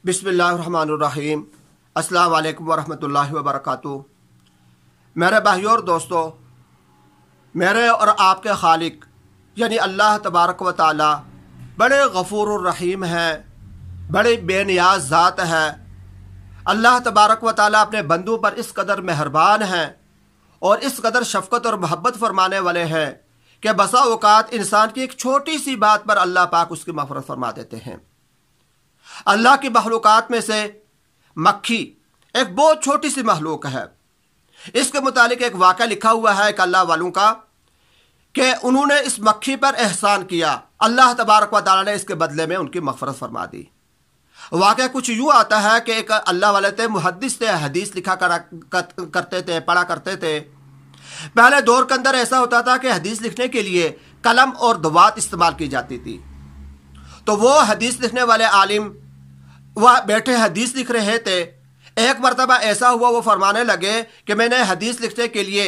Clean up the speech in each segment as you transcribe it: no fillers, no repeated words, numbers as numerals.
बिस्मिल्लाहिर्रहमानिर्रहीम। अस्सलाम वालेकुम वरहमतुल्लाहि वबरकातुहू। मेरे भाइयों और दोस्तों, मेरे और आपके खालिक यानी अल्लाह तबारक व तआला बड़े गफूर रहीम हैं, बड़े बेनियाज ज़ात है। अल्लाह तबारक व तआला अपने बंदों पर इस कदर मेहरबान हैं और इस कदर शफ़क़त और मोहब्बत फरमाने वाले हैं कि बसा औक़ात इंसान की एक छोटी सी बात पर अल्लाह पाक उसकी मग़फ़िरत फरमा देते हैं। अल्लाह की मखलूक़ात में से मक्खी एक बहुत छोटी सी मखलूक है। इसके मुतालिक एक वाक़या लिखा हुआ है एक अल्लाह वालों का कि उन्होंने इस मक्खी पर एहसान किया, अल्लाह तबारक व तआला ने इसके बदले में उनकी मग़फ़िरत फरमा दी। वाक़या कुछ यूँ आता है कि एक अल्लाह वाले थे, मुहद्दिस थे, हदीस लिखा करते थे, पढ़ा करते थे। पहले दौर के अंदर ऐसा होता था कि हदीस लिखने के लिए कलम और दवात इस्तेमाल की जाती थी। तो वो हदीस लिखने वाले आलिम वह बैठे हदीस लिख रहे थे। एक मरतबा ऐसा हुआ, वो फरमाने लगे कि मैंने हदीस लिखने के लिए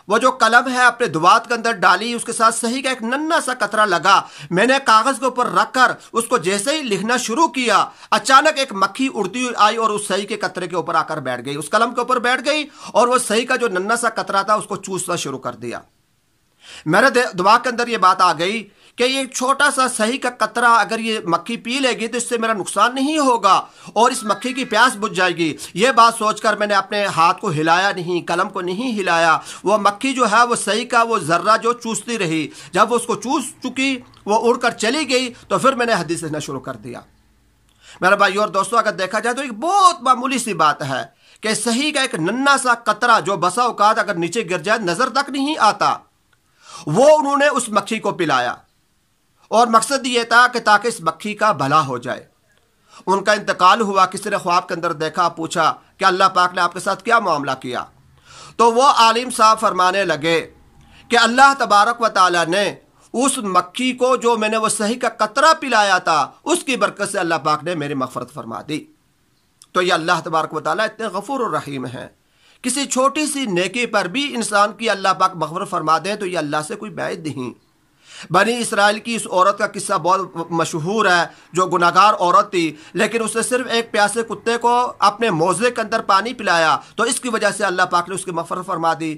वो जो कलम है अपने दुआत के अंदर डाली, उसके साथ सही का एक नन्हा सा कतरा लगा। मैंने कागज़ के ऊपर रख कर उसको जैसे ही लिखना शुरू किया, अचानक एक मक्खी उड़ती हुई आई और उस सही के कतरे के ऊपर आकर बैठ गई, उस कलम के ऊपर बैठ गई और वो सही का जो नन्हा सा कतरा था उसको चूसना शुरू कर दिया। मेरे दिमाग के अंदर ये बात आ गई कि ये छोटा सा सही का कतरा अगर ये मक्खी पी लेगी तो इससे मेरा नुकसान नहीं होगा और इस मक्खी की प्यास बुझ जाएगी। ये बात सोचकर मैंने अपने हाथ को हिलाया नहीं, कलम को नहीं हिलाया। वो मक्खी जो है वो सही का वो जर्रा जो चूसती रही। जब वो उसको चूस चुकी, वो उड़कर चली गई, तो फिर मैंने हदीस लिखना शुरू कर दिया। मेरे भाइयों और दोस्तों, अगर देखा जाए तो एक बहुत मामूली सी बात है कि सही का एक नन्हा सा कतरा जो बसा औकात अगर नीचे गिर जाए नजर तक नहीं आता, वो उन्होंने उस मक्खी को पिलाया और मकसद ये था कि ताकि इस मक्खी का भला हो जाए। उनका इंतकाल हुआ, किसी ने ख्वाब के अंदर देखा, पूछा कि अल्लाह पाक ने आपके साथ क्या मामला किया। तो वो आलिम साहब फरमाने लगे कि अल्लाह तबारक व तआला ने उस मक्खी को जो मैंने वो सही का कतरा पिलाया था, उसकी बरकत से अल्लाह पाक ने मेरी मग़फ़िरत फरमा दी। तो ये अल्लाह तबारक व तआला इतने गफूर और रहीम हैं, किसी छोटी सी नेकी पर भी इंसान की अल्लाह पाक मग़फ़िरत फरमा दे तो ये अल्लाह से कोई बैद नहीं। बनी इसराइल की इस औरत का किस्सा बहुत मशहूर है, जो गुनाहगार औरत थी, लेकिन उसने सिर्फ एक प्यासे कुत्ते को अपने मोज़े के अंदर पानी पिलाया, तो इसकी वजह से अल्लाह पाक ने उसकी मग़फ़िरत फरमा दी।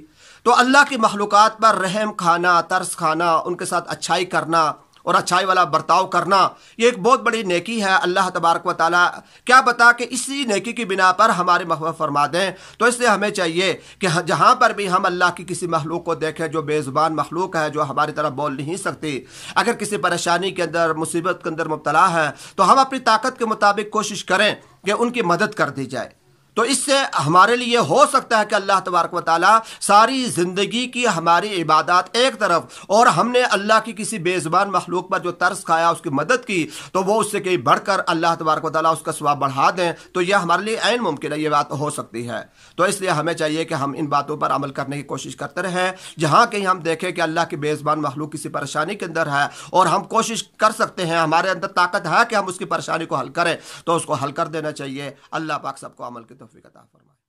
तो अल्लाह की मखलूक़ात पर रहम खाना, तरस खाना, उनके साथ अच्छाई करना और अच्छाई वाला बर्ताव करना, ये एक बहुत बड़ी नेकी है। अल्लाह तबारक व तआला क्या बता कि इसी नेकी की बिना पर हमारे मग़फ़िरत फरमा दें। तो इसलिए हमें चाहिए कि जहाँ पर भी हम अल्लाह की किसी मखलूक को देखें जो बेज़ुबान मखलूक है, जो हमारी तरह बोल नहीं सकती, अगर किसी परेशानी के अंदर, मुसीबत के अंदर मुब्तला है, तो हम अपनी ताकत के मुताबिक कोशिश करें कि उनकी मदद कर दी जाए। तो इससे हमारे लिए हो सकता है कि अल्लाह तबारक व तआला सारी ज़िंदगी की हमारी इबादत एक तरफ और हमने अल्लाह की किसी बेज़ुबान मखलूक पर जो तरस खाया, उसकी मदद की, तो वो उससे कहीं बढ़कर अल्लाह तबारक व तआला उसका सवाब बढ़ा दें। तो यह हमारे लिए ऐन मुमकिन है, ये बात हो सकती है। तो इसलिए हमें चाहिए कि हम इन बातों पर अमल करने की कोशिश करते रहें। जहाँ कहीं हम देखें कि अल्लाह की बेज़ुबान मखलूक किसी परेशानी के अंदर है और हम कोशिश कर सकते हैं, हमारे अंदर ताकत है कि हम उसकी परेशानी को हल करें, तो उसको हल कर देना चाहिए। अल्लाह पाक सबको अमल की तौफीक अता फरमाए।